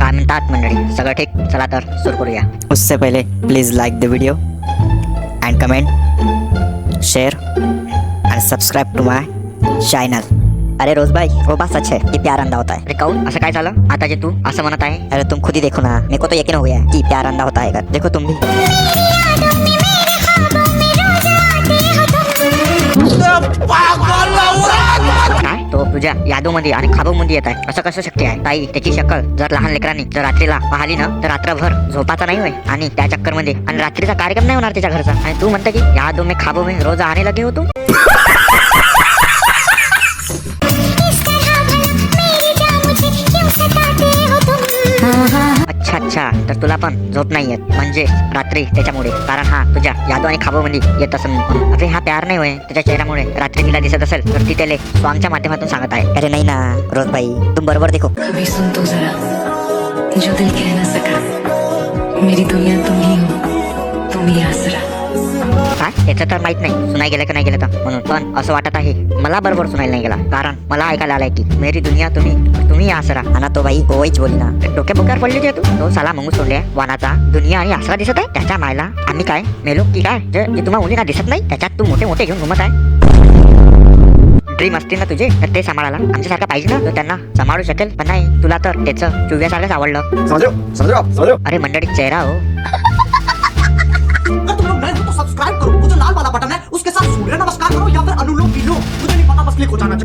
काय म्हणतात मंडळी? सगळं ठीक? चला तर सुरू करूया. उससे पहले please like the video and comment share and subscribe to my channel. अरे रोज भाई वो बात सच है कि प्यार अंधा होता है. अरे काऊन असं काय झालं आता जे तू असं म्हणत आहे? अरे तुम खुद ही देखो ना, मेरे को तो यकीन हो गया कि प्यार अंधा होता है. देखो तुम भी. काय तो तुझ्या यादोमध्ये आणि खाबोमध्ये येत आहे? असं कसं शक्य आहे? ताई त्याची शक्ल जर लहान लेकरांनी जर रात्रीला पाहिली ना तर रात्रभर झोपाचा नाही होय आणि त्या चक्कर मध्ये आणि रात्रीचा कार्यक्रम नाही होणार त्याच्या घरचा. आणि तू म्हणता की यादो में खाबो में रोज आने लगे हो तू. अच्छा तर तुला पण झोप नाही येत म्हणजे रात्री त्याच्यामुळे, कारण हा तुझ्या यादो आणि खाबोमध्ये येत असेल. अरे हा प्यार नाही होय, त्याच्या चेहऱ्यामुळे रात्री तिला दिसत असेल तर ती त्याला सॉंगच्या माध्यमातून सांगत आहे. अरे नहीं ना रोज भाई, तुम बरोबर देखो. कभी सुन तो जरा जो दिल कह ना सका, मेरी दुनिया तुम ही हो, तुम ही आसरा. काय याचं तर माहित नाही सुनाई गेलं की नाही गेलं तर म्हणून, पण असं वाटत आहे मला बरोबर सुनायला नाही गेला, कारण मला ऐकायला आलंय की मेरी दुनिया तुम्ही आसरा. ना तो भाई वहीच बोली ना. डोक्या बोक्यावर पडली होती तू. तो साला मंगू सोंड्या वानाचा दुनिया आणि आसरा दिसत आहे त्याच्या मायला. आम्ही काय मेलो की काय जे तुम्हाला मुलींना दिसत नाही त्याच्यात तू मोठे मोठे घेऊन घुमत आहे. ड्रीम असतील ना तुझे तर ते सांभाळायला आमच्यासारखं पाहिजे ना, तो त्यांना सांभाळू शकेल. पण नाही तुला तर त्याचं चुव्यासारखंच आवडलं. समझो. अरे मंडळी चेहरा हो. अगर तुम लोग नए हो तो सब्सक्राइब करो, वो जो लाल वाला बटन है उसके साथ सूर्य नमस्कार करो या फिर अनुलोम विलोम, मुझे नहीं पता, बस क्लिक हो जाना चाहिए.